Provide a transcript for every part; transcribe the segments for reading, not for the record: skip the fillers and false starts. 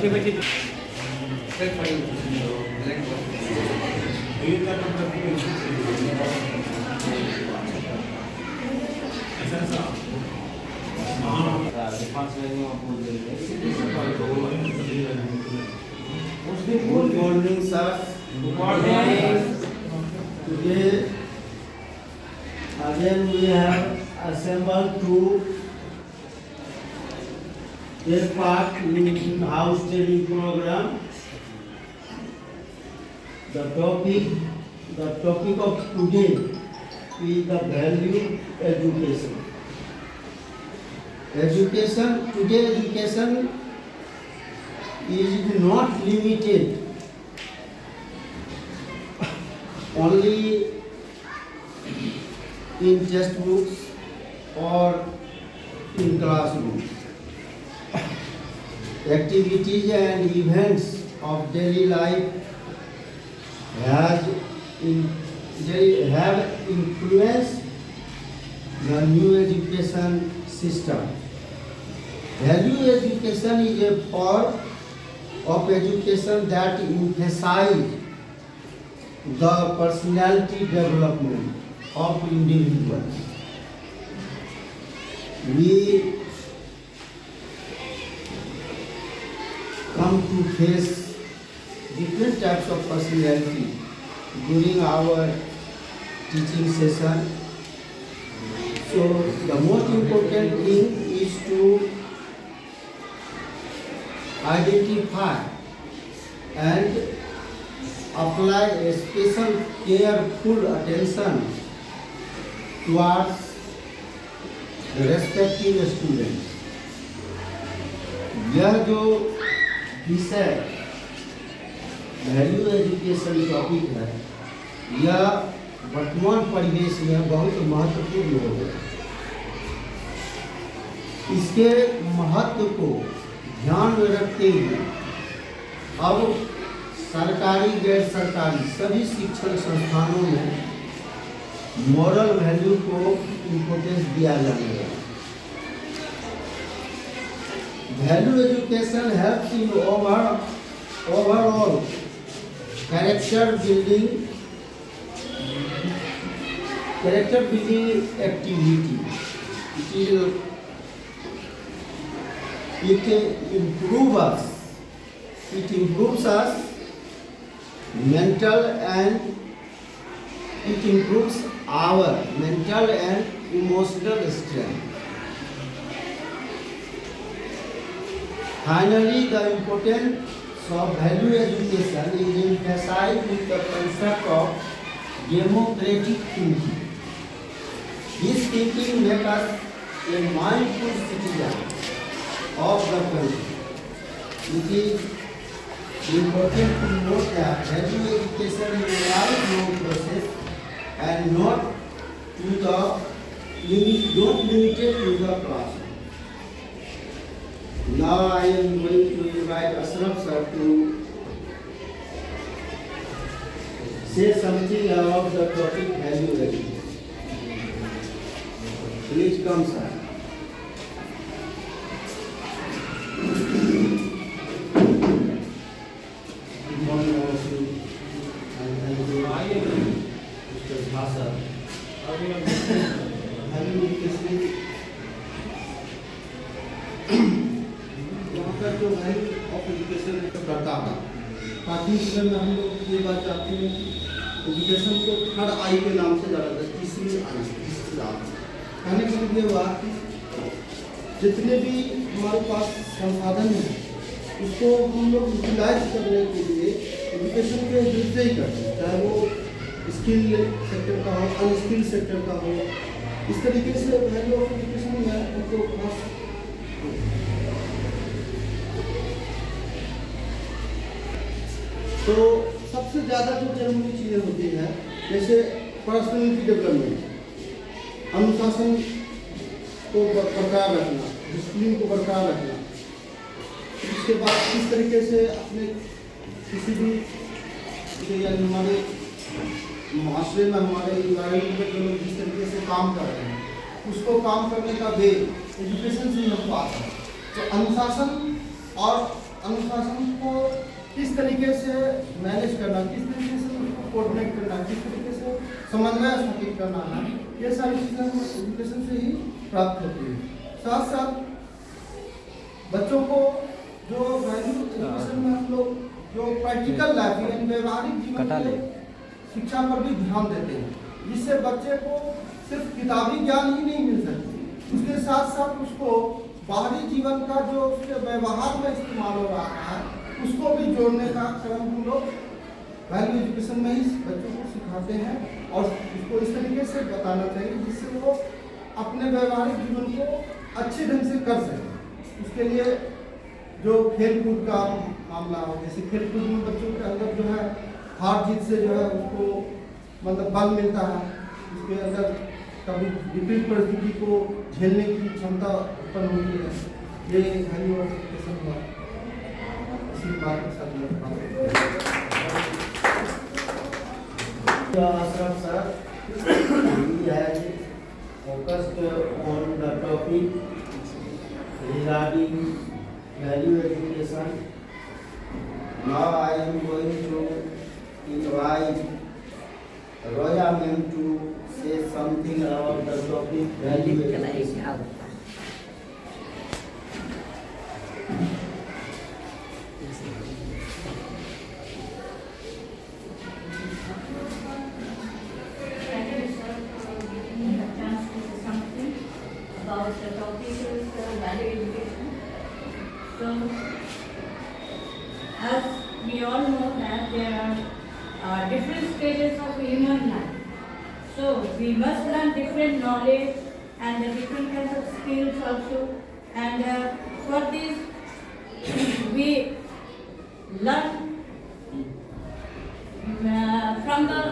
Good morning, sir. Good morning. Today, again we have assembled to take part in house study program. The topic of today is the value education. Education is not limited only in textbooks or in classrooms. Activities and events of daily life have influenced the new education system. Value education is a form of education that emphasizes the personality development of individuals. We come to face different types of personality during our teaching session. So the most important thing is to identify and apply a special careful attention towards the respective students. यह जो विषय value education topic है, यह वर्तमान परिवेश में बहुत महत्वपूर्ण हो गया। इसके महत्व को ध्यान में रखते हुए अब सरकारी गैर सरकारी सभी शिक्षण संस्थानों में मॉरल वैल्यू को इम्पोर्टेंस दिया जाने लगा। Value education helps in overall character building activity. It improves us mental and it improves our mental and emotional strength. Finally, the importance of value education is emphasized with the concept of democratic thinking. This thinking makes us a mindful citizen of the country. It is important to note that value education is a lifelong process and not limited to the classroom. Now I am going to invite Ashraf sir to say something about the topic value education. Please come, sir. Good morning, all of you. And Mr. Bhasa. Value education यहाँ पर जो value of education करता है, काफी समय में हम लोग ये बात चाहते हैं कि एजुकेशन को थर्ड आई के नाम से जाना जाता है, तीसरी आई। कहने का मतलब ये हुआ कि जितने भी हमारे पास संसाधन हैं उसको हम लोग यूटिलाइज करने के लिए एजुकेशन के हिसाब से ही करते हैं, चाहे वो स्किल सेक्टर का हो, अनस्किल सेक्टर का हो। इस तरीके से वैल्यू ऑफ एजुकेशन में उनको खास तो सबसे ज़्यादा जो जरूरी चीज़ें होती हैं जैसे पर्सनैलिटी डेवलपमेंट, अनुशासन को बरकरार रखना, डिसिप्लिन को बरकरार रखना। इसके बाद किस तरीके से अपने किसी भी यानी हमारे माशरे में हमारे इन्वायरमेंट में जो लोग जिस तरीके से काम कर रहे हैं उसको काम करने का वे एजुकेशन से हमको आता है। तो अनुशासन और अनुशासन को किस तरीके से मैनेज करना, किस तरीके से उसको कोऑर्डिनेट करना, किस तरीके से समन्वय स्थापित करना है, ये सारी चीज़ें हमें एजुकेशन से ही प्राप्त होती है। साथ साथ बच्चों को जो वैल्यू एजुकेशन में हम लोग जो प्रैक्टिकल लाइफ यानी व्यवहारिक जीवन के शिक्षा पर भी ध्यान देते हैं, जिससे बच्चे को सिर्फ किताबी ज्ञान ही नहीं मिल सकती, उसके साथ साथ उसको बाहरी जीवन का जो उसके व्यवहार में इस्तेमाल हो रहा है उसको भी जोड़ने का क्रम हम लोग वैल्यू एजुकेशन में ही बच्चों को सिखाते हैं और उसको इस तरीके से बताना चाहिए जिससे वो अपने व्यवहारिक जीवन को अच्छे ढंग से कर सकें। उसके लिए जो खेल कूद का मामला हो, जैसे खेल कूद में बच्चों के अंदर जो है हार जीत से जो है उसको मतलब बल मिलता है, उसके अंदर कभी विपरीत परिस्थिति को झेलने की क्षमता उत्पन्न होती है। ये वैल्यू एजुकेशन हुआ, इसी बात के साथ Ashraf sir, he has focused on the topic regarding value education. Now I am going to invite Roya ma'am to say something about the topic value education. About the topic is value education. So, as we all know that there are different stages of human life. So, we must learn different knowledge and different kinds of skills also. And for this, we learn from the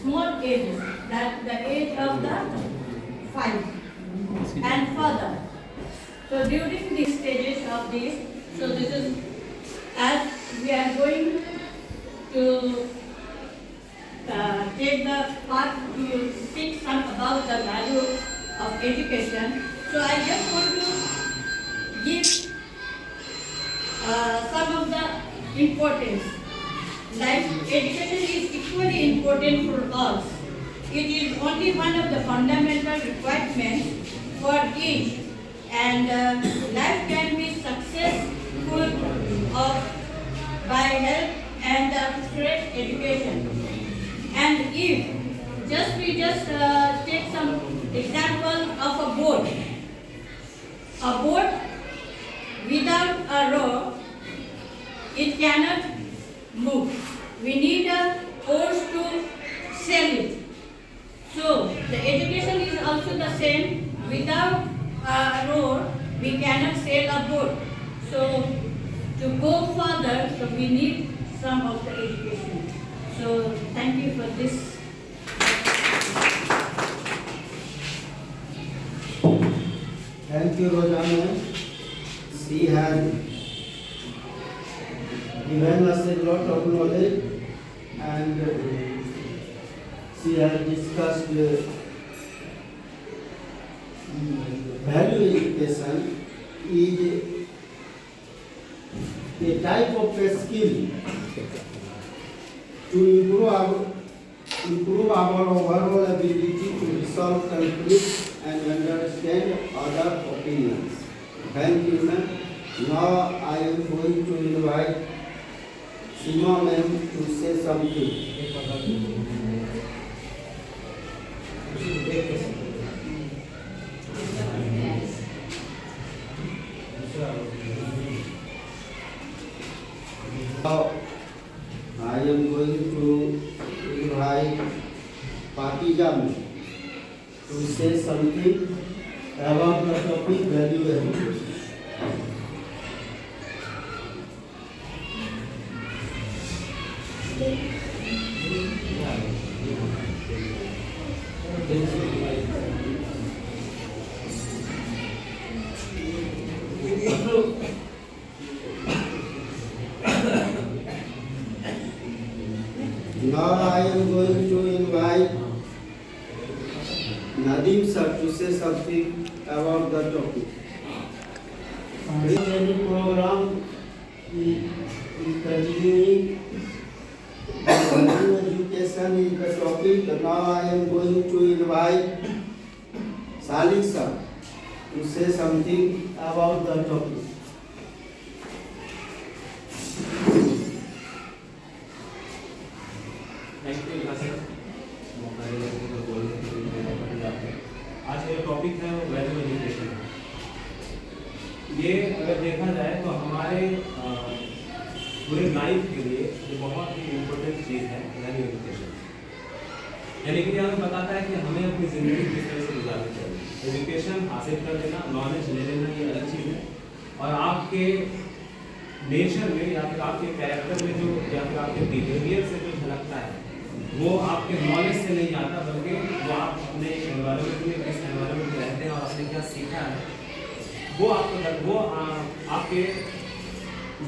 small ages, that the age of the 5 and further. So during these stages of this, so this is as we are going to take the part to speak some about the value of education. So I just want to give some of the importance. Like education is equally important for all. It is only one of the fundamental requirements for each, and life can be successful by help and correct education. And if we just take some example of a boat. A boat without a row, it cannot move. We need a oars to sail it. So the education is also the same. Without a row, we cannot sail a boat. So to go further, so we need some of the education. So thank you for this. Thank you, Rojana. She has given us a lot of knowledge and she has discussed value education is a type of a skill to improve our overall ability to resolve conflicts and understand other opinions. Thank you, ma'am. Now I am going to invite Sima ma'am to say something. Now I am going to invite Patija to say something about the topic value education. Now I am going to invite Nadeem sir to say something about the topic. Any program Continuing, education is the topic. Now I am going to invite Salik sir to say something about the topic. Thank you sir मौका देने के लिए बोलने के लिए मेरा धन्यवाद। आज का टॉपिक है वो वैल्यू एजुकेशन। ये अगर देखा जाए तो हमारे पूरे लाइफ के लिए ये बहुत ही इम्पोर्टेंट चीज़ है वैल्यू एजुकेशन। यानी कि हमें बताता है कि हमें अपनी ज़िंदगी किस तरह से गुजारनी चाहिए। एजुकेशन हासिल कर लेना, नॉलेज ले लेना ये अलग चीज़ है, और आपके नेचर में या फिर आपके कैरेक्टर में जो या फिर आपके बिहेवियर से जो झलकता है वो आपके नॉलेज से नहीं आता, बल्कि वो आप अपने एनवायरनमेंट में किस एनवायरनमेंट में रहते हैं और आपने क्या सीखा है वो आपके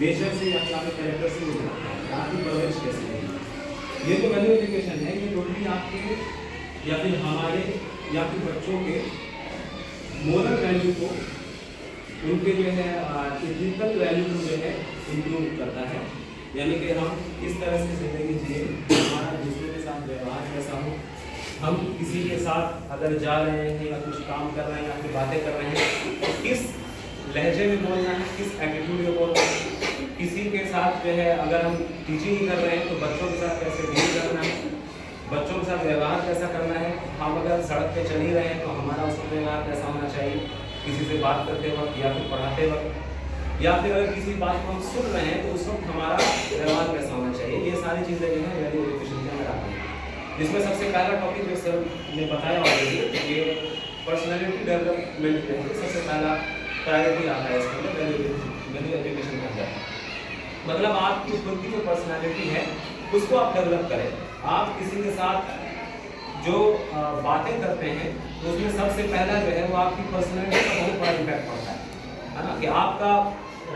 नेचर से या फिर आपके कैरेक्टर से नहीं आता है। आपकी परवरिश कैसे है। ये जो वैल्यू एजुकेशन है ये टोटली आपके या फिर हमारे या फिर बच्चों के मोरल वैल्यू को, उनके जो है इथिकल वैल्यू को जो है इम्प्रूव करता है। यानी कि हम किस तरह से ज़िंदगी जिए, हमारा दूसरे के साथ व्यवहार कैसा हो, हम किसी के साथ अगर जा रहे हैं या कुछ काम कर रहे हैं या फिर बातें कर रहे हैं तो किस लहजे में बोलना है, किस एटीट्यूड में बोलना है। किसी के साथ जो है अगर हम टीचिंग कर रहे हैं तो बच्चों के साथ कैसे डील करना है, बच्चों के साथ व्यवहार कैसा करना है। हम अगर सड़क पे चल ही रहे हैं तो हमारा उसमें व्यवहार कैसा होना चाहिए, किसी से बात करते वक्त या फिर पढ़ाते वक्त, या फिर अगर किसी बात को हम सुन रहे हैं तो उस वक्त हमारा व्यवहार कैसा होना चाहिए। ये सारी चीज़ें जो है वैल्यू एजुकेशन के अंदर आती हैं। जिसमें सबसे पहला टॉपिक जो सर ने बताया ऑलरेडी, ये पर्सनैलिटी डेवलपमेंट जो है सबसे पहला प्रायोरिटी आता है इसके अंदर वैल्यू एजुकेशन के अंदर। मतलब आपकी खुद की जो पर्सनैलिटी है उसको आप डेवलप करें। आप किसी के साथ जो बातें करते हैं तो उसमें सबसे पहला जो है वो आपकी पर्सनैलिटी का बहुत बड़ा इम्पैक्ट पड़ता है ना, कि आपका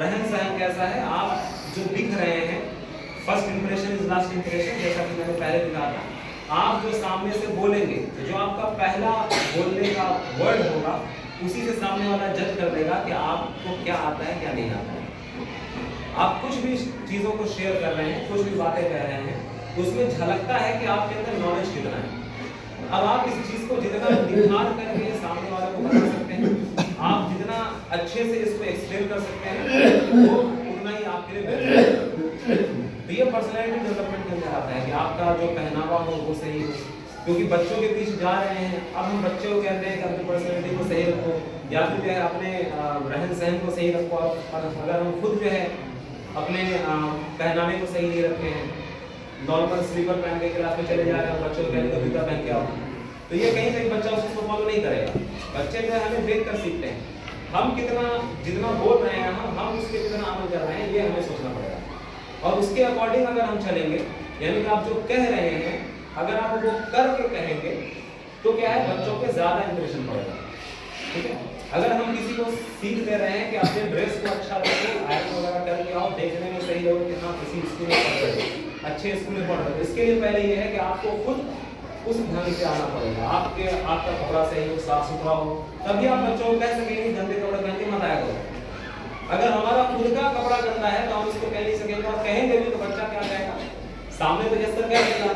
रहन सहन कैसा है, आप जो दिख रहे हैं। First impression is last impression, जैसा कि मैंने पहले भी कहा था। आप जो सामने से बोलेंगे तो जो आपका पहला बोलने का वर्ड होगा उसी से सामने वाला जज कर देगा कि आपको क्या आता है क्या नहीं आता है। आप कुछ भी चीज़ों को शेयर कर रहे हैं, कुछ भी बातें कह रहे हैं, उसमें झलकता है कि आपके अंदर नॉलेज कितना है। अब आप किसी चीज़ को जितना निखार करके सामने वाले को बता सकते हैं, आप जितना अच्छे से इसको एक्सप्लेन कर सकते हैं वो उतना ही आपके लिए तो ये पर्सनैलिटी डेवलपमेंट के अंदर आता है कि आपका जो पहनावा हो वो सही हो। क्योंकि बच्चों के बीच जा रहे हैं, अब हम बच्चे को कहते हैं कि अपनी पर्सनैलिटी को सही रखो या फिर जो है अपने रहन सहन को सही रखो। अगर हम खुद जो है अपने पहनावे को सही नहीं रखते हैं, नॉर्मल स्लीपर पहन के क्लास में चले जा रहे हैं, बच्चों को कहते हैं जूता पहन के आओ, तो ये कहीं से बच्चा उसको फॉलो नहीं करेगा। बच्चे जो है हमें देख कर सीखते हैं। हम जितना बोल रहे हैं हम उसके कितना अमल कर रहे हैं ये हमें सोचना पड़ेगा, और उसके अकॉर्डिंग अगर हम चलेंगे, यानी कि आप जो कह रहे हैं अगर आप वो करके कहेंगे तो क्या है, बच्चों पे ज़्यादा इंप्रेशन पड़ेगा। ठीक है, अगर हम किसी को सीख दे रहे हैं कि अपने ड्रेस को अच्छा रखो, आयरन वगैरह करके आओ, देखने में सही लगो कि हाँ किसी स्कूल में पढ़ रहे हो, अच्छे स्कूल में पढ़ रहे हो, इसके लिए पहले ये है कि आपको खुद उस ढंग से आना पड़ेगा। आपका कपड़ा सही हो, साफ सुथरा हो, तभी आप बच्चों को कह सकेंगे कि गंदे कपड़े पहन के मत आया करो। अगर हमारा खुद का कपड़ा गंदा है तो हम इसको कह नहीं सकेंगे, और कहेंगे भी तो बच्चा क्या कहेगा, सामने तो यस सर कह देगा,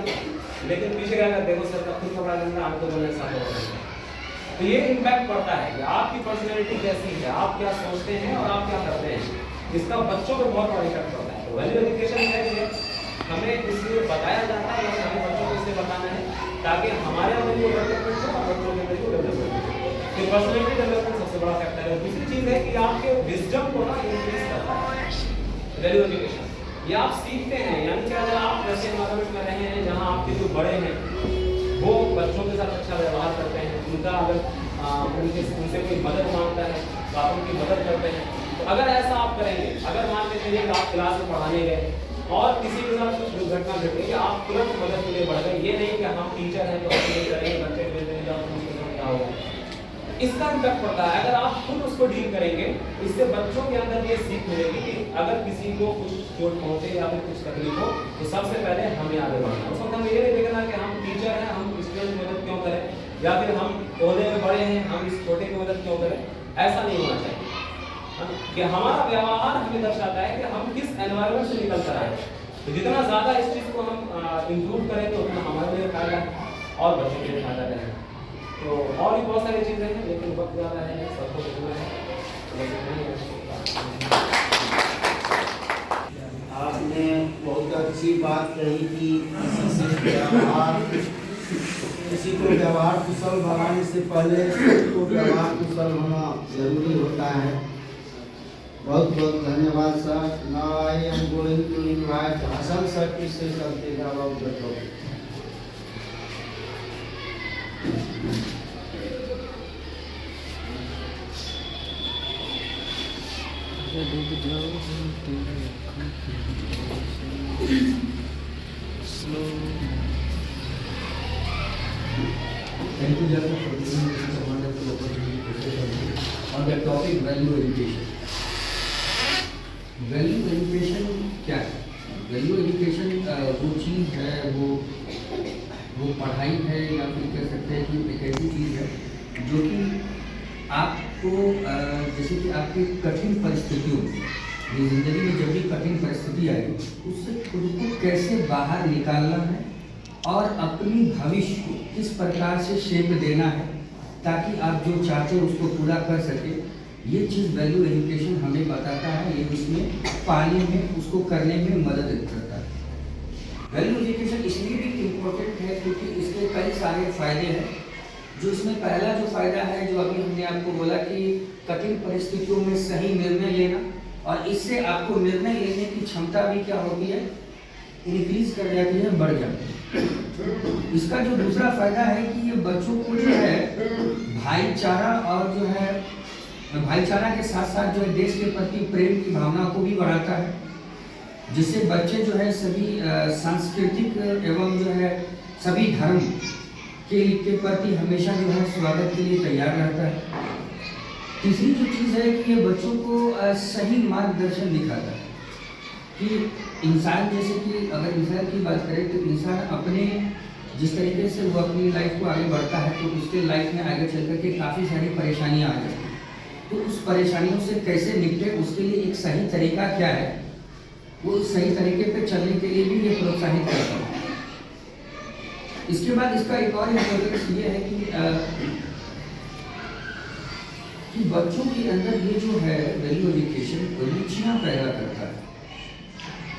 लेकिन पीछे क्या कहते देखो सर का खुद कपड़ा गंदा, हमको बोलने साफ हो। तो ये इम्पैक्ट पड़ता है कि आपकी पर्सनैलिटी कैसी है, आप क्या सोचते हैं और आप क्या करते हैं, इसका बच्चों पर बहुत बड़ा इफेक्ट पड़ता है। वैल्यू एजुकेशन है हमें इसलिए बताया जाता है, हमें बच्चों को इसलिए बताना है ताकि हमारे अंदर वो डेवलपमेंट हो और बच्चों के अंदर वो डेवलपमेंट हो। तो पर्सनैलिटी डेवलपमेंट सबसे बड़ा फैक्टर है। दूसरी चीज़ है कि आपके विजडम को ना इंक्रीज करता है वैल्यू एजुकेशन। ये आप सीखते हैं, यानी कि अगर आप ऐसे एनवायरनमेंट में रहे हैं जहाँ आपके जो बड़े हैं वो बच्चों के साथ अच्छा व्यवहार करते हैं, उनका अगर उनसे कोई मदद मांगता है तो आप उनकी मदद करते हैं। तो अगर ऐसा आप करेंगे, अगर मान के चलिए कि आप क्लास में पढ़ाने गए और किसी के साथ कुछ दुर्घटना घट गई, आप तुरंत मदद के लिए बढ़ गए। ये नहीं कि हम टीचर हैं तो हम ये करेंगे, बच्चे को देने जाओ तो उसके साथ क्या होगा, इसका इम्पैक्ट पड़ता है। अगर आप खुद उसको डील करेंगे, इससे बच्चों के अंदर ये सीख मिलेगी कि अगर किसी को कुछ चोट पहुंचे या फिर कुछ तकलीफ हो तो सबसे पहले हमें आगे बढ़ना। उस वक्त हमें ये नहीं देखना कि हम टीचर हैं, हम स्टूडेंट की मदद क्यों करें, या फिर हम ओहदे में बड़े हैं, हम इस छोटे की मदद क्यों करें, ऐसा नहीं होना चाहिए। कि हमारा व्यवहार हमें दर्शाता है कि हम किस एनवायरनमेंट से निकल कर आए। तो जितना ज़्यादा इस चीज़ को हम इम्प्रूव करें तो उतना हमारे लिए फायदा है और बच्चों के लिए फायदा रहेगा। तो और भी बहुत सारी चीज़ें हैं लेकिन वक्त ज़्यादा है, सबको देखना है। आपने बहुत अच्छी बात कही कि किसी को व्यवहार कुशल बनाने से पहले तो व्यवहार कुशल होना जरूरी होता है। बहुत बहुत धन्यवाद sir. Now I am going to invite Hasan sir to say something about the topic. Thank you, Jana, for giving me such a wonderful opportunity to say something on the topic value education. Value education क्या है? Value education वो चीज़ है, वो पढ़ाई है या फिर कह सकते हैं कि एक ऐसी चीज़ है जो कि आपको जैसे कि आपकी कठिन परिस्थितियों में ज़िंदगी में जब भी कठिन परिस्थिति आए उससे खुद को कैसे बाहर निकालना है और अपनी भविष्य को किस प्रकार से शेप देना है ताकि आप जो चाहते हैं उसको पूरा कर सके। ये चीज़ वैल्यू एजुकेशन हमें बताता है, ये उसमें पाने में उसको करने में मदद करता है। वैल्यू एजुकेशन इसलिए भी इम्पोर्टेंट है क्योंकि इसके कई सारे फायदे हैं। जो इसमें पहला जो फ़ायदा है जो अभी हमने आपको बोला कि कठिन परिस्थितियों में सही निर्णय लेना, और इससे आपको निर्णय लेने की क्षमता भी क्या होती है, इंक्रीज कर जाती है, बढ़ जाती है। इसका जो दूसरा फायदा है कि ये बच्चों को जो है भाईचारा और जो है भाईचारा के साथ साथ जो है देश के प्रति प्रेम की भावना को भी बढ़ाता है, जिससे बच्चे जो है सभी सांस्कृतिक एवं जो है सभी धर्म के प्रति हमेशा जो है स्वागत के लिए तैयार रहता है। तीसरी जो चीज़ है कि ये बच्चों को सही मार्गदर्शन दिखाता है कि इंसान, जैसे कि अगर इंसान की बात करें तो इंसान अपने जिस तरीके से वो अपनी लाइफ को आगे बढ़ता है तो उसके लाइफ में आगे चल कर के काफ़ी सारी परेशानियाँ आ जाती हैं। तो उस परेशानियों से कैसे निपटे उसके लिए एक सही तरीका क्या है, वो उस सही तरीके पे चलने के लिए भी ये प्रोत्साहित करता है। इसके बाद इसका एक और इम्पोर्टेंस ये है कि बच्चों के अंदर ये जो है वैल्यू एजुकेशन रुचियाँ पैदा करता है,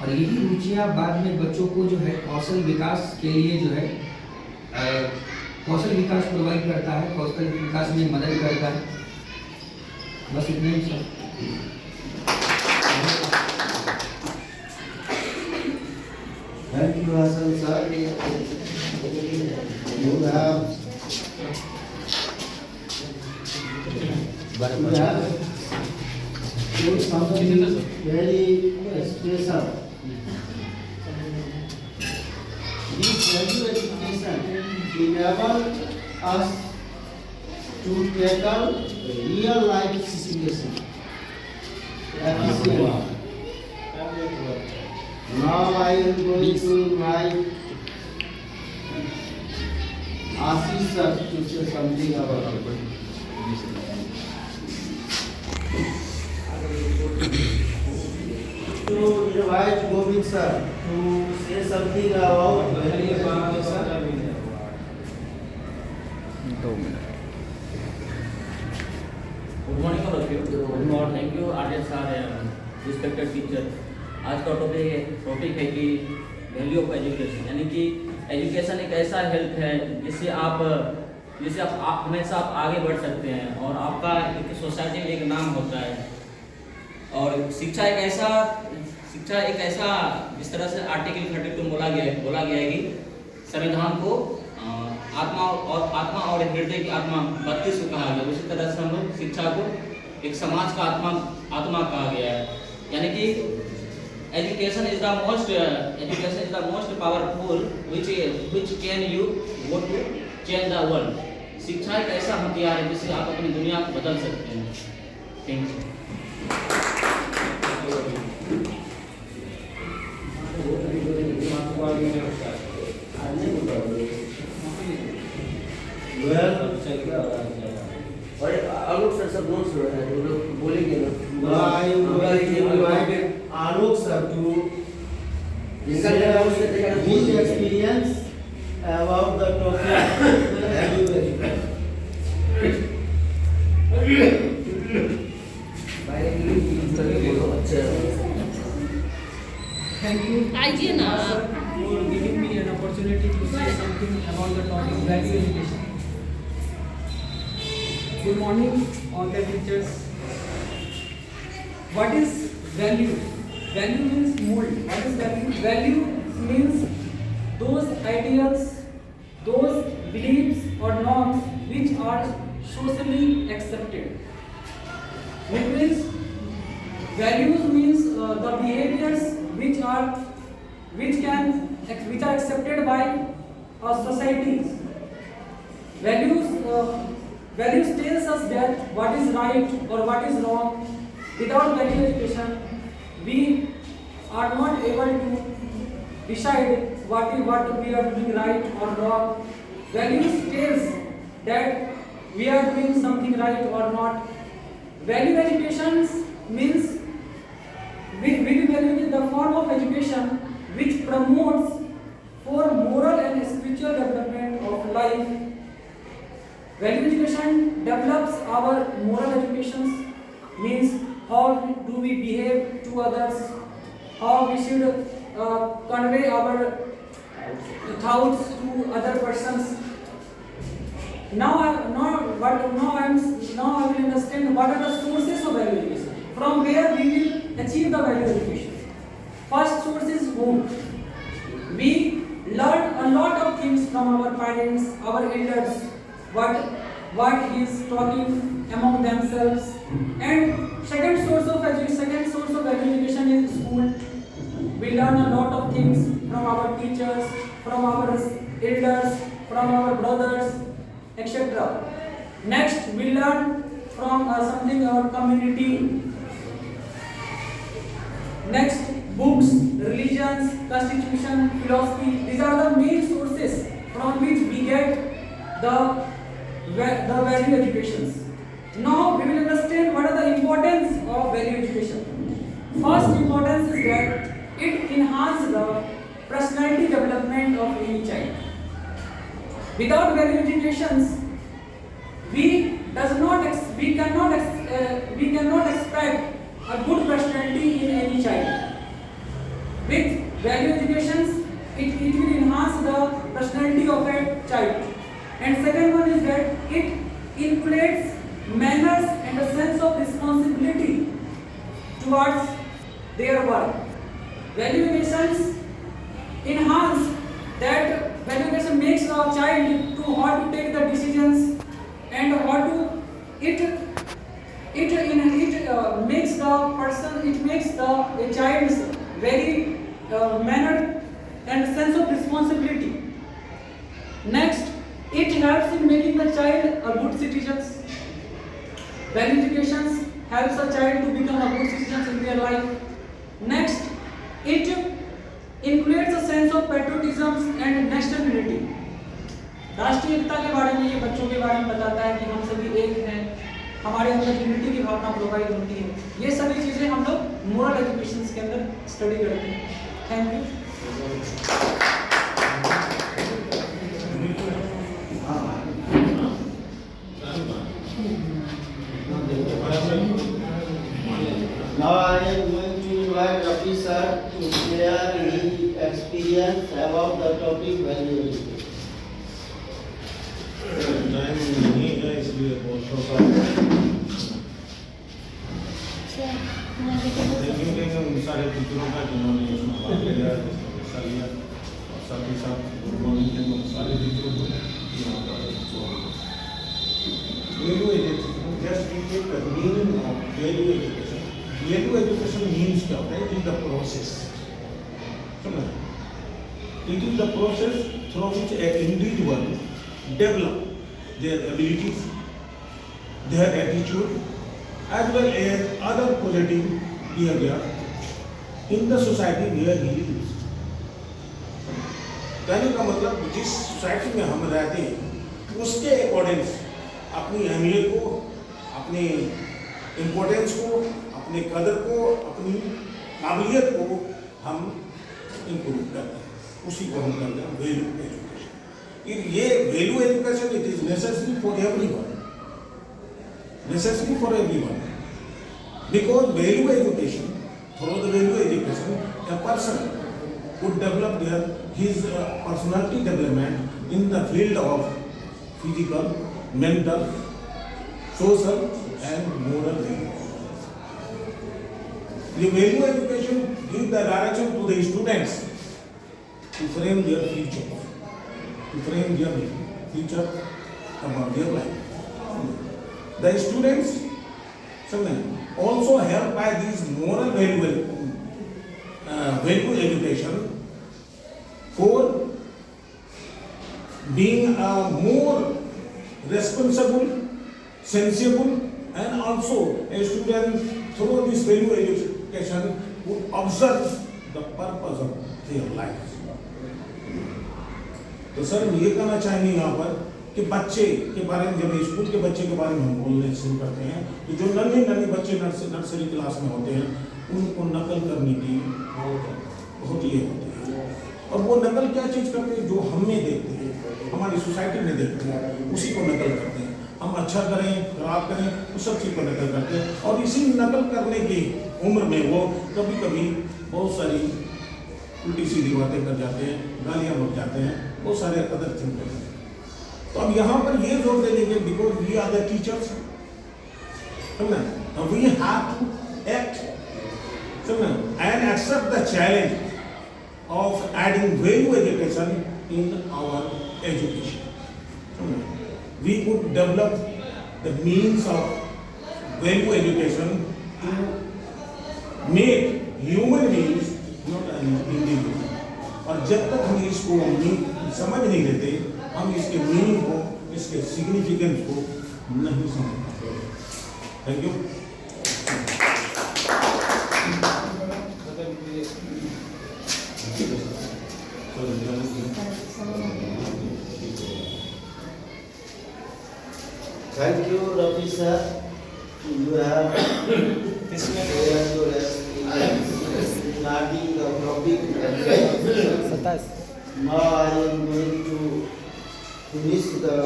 और यही रुचियाँ बाद में बच्चों को जो है कौशल विकास के लिए जो है कौशल विकास प्रोवाइड करता है, कौशल विकास में मदद करता है। बस इतने ही sir. Thank you, Hasan sir. You have something very special. This value education enables us to tackle real life situation. Now I am going to invite Ashish sir to say something about it. To invite Govind sir to say something about value education. 2 minute. Good morning all of you. Good morning, thank you artist sir, respected teacher. आज का topic है कि value of education, यानी कि education एक ऐसा health है जिससे आप हमेशा आप आगे बढ़ सकते हैं और आपका एक सोसाइटी में एक नाम होता है। और शिक्षा एक ऐसा जिस तरह से आर्टिकल 32 बोला गया है कि संविधान को आत्मा और हृदय की आत्मा 32 को कहा गया, उसी तरह से हम लोग शिक्षा को एक समाज का आत्मा कहा गया है। यानी कि education is the most powerful which can you go to change the world। शिक्षा एक ऐसा हथियार है जिससे आप अपनी दुनिया को बदल सकते हैं। Thank you. Well, Alok sir सब नोट्स है जो लोग बोलेंगे ना I would like to invite Alok sir to share his experience about the topic value education. Thank you, आइए ना। sir, for giving me an opportunity to say something about the topic value education. Good morning, all the teachers. What is value? Value means mold. What is value? Value means those ideals, those beliefs or norms which are socially accepted. Which means values means the behaviors which are accepted by societies. Values tells us that what is right or what is wrong. Without value education, we are not able to decide what we are doing right or wrong. Values tells that we are doing something right or not. Value education means value is the form of education which promotes for moral and spiritual development of life. Value education develops our moral education, means how do we behave to others, how we should convey our thoughts to other persons. Now I will understand what are the sources of value education, from where we will achieve the value education. First source is home. We learn a lot of things from our parents, our elders, what he is talking among themselves. And second source of value education is school. We learn a lot of things from our teachers, from our elders, from our brothers, etc. Next, we learn from something our community. Next, books, religions, constitution, philosophy. These are the main sources from which we get the value educations. Now we will understand what are the importance of value education. First importance is that it enhances the personality development of any child. Without value educations, we cannot expect a good personality in any child. With value educations, it will enhance the personality of a child. And second one is that it inculcates manners and a sense of responsibility towards their work. Value education enhance that. Value education makes the child to how to take the decisions and how to it makes the person, it makes the a child's very manner and sense of responsibility. Next, it helps in making the child a good citizen. Value education helps a child to become a good citizen in their life. Next, it includes a sense of patriotism and national unity. राष्ट्रीय एकता के बारे में ये बच्चों के बारे में बताता है कि हम सभी एक हैं, हमारे अंदर यूनिटी की भावना प्रोवाइड होती है। ये सभी चीजें हम लोग मोरल एजुकेशन के अंदर स्टडी करते हैं। Thank you. Now I am going to invite Rafi sir to share his experience about the topic value education. Time नहीं है इसलिए बहुत छोटा थैंक यू कहेंगे उन सारे टीचरों का जिन्होंने इसमें भाग लिया हिस्सा लिया और साथ ही साथ गुड मॉर्निंग के उन सारे टीचरों को यहाँ पर value education just take the meaning of value education. Value education means क्या होता है? It is the process. समझ, it is the process through which a individual develop their abilities, their attitude, as well as other positive behavior in the society where he lives. कहने का मतलब जिस society में हम रहते हैं उसके अकॉर्डिंग अपनी अहमियत को अपने इम्पोर्टेंस को, अपने कदर को, अपनी काबिलियत को हम इम्प्रूव करते हैं, उसी को हम करते हैं वैल्यू एजुकेशन। ये value education it is necessary for everyone, necessary for everyone, because value education, through the value education, a person would develop his personality development in the field of physical, mental, social and moral values. The value education gives the direction to the students to frame their future about their life. The students also helped by these moral value education for being a more responsible, sensible, and also a student through this value education would observe the purpose of their life. तो sir ये कहना चाहेंगे यहाँ पर कि बच्चे के बारे में, जब स्कूल के बच्चे के बारे में हम बोलने शुरू करते हैं तो जो नन्हे बच्चे नर्सरी क्लास में होते हैं उनको नकल करने की बहुत ये होती है। और वो नकल क्या चीज़ करते हैं? जो हमें देखते हैं, हमारी सोसाइटी में देखते हैं, उसी को नकल करते हैं। हम अच्छा करें, खराब करें, उस सब चीज़ को नकल करते हैं। और इसी नकल करने की उम्र में वो कभी कभी बहुत सारी उल्टी सीधी बातें कर जाते हैं, गालियाँ बक जाते हैं, बहुत सारे अदर थिंग करते हैं। तो अब यहाँ पर ये जोर देने के, because we are the teachers, समझना, वी हैव टू एक्ट, समझना, and accept the challenge of adding value education in our education. We could develop the means of value education to make human beings not an individual. और जब तक हम इसको समझ नहीं लेते, हम इसके मीनिंग को, इसके सिग्निफिकेंस को नहीं समझ पाते। Thank you. Thank you, Rafi sir. You have shared your experience regarding the topic. Now I am going to finish the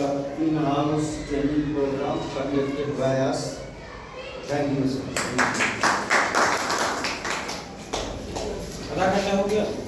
in-house training program conducted by us. Thank you, sir. आधा घंटा हो गया।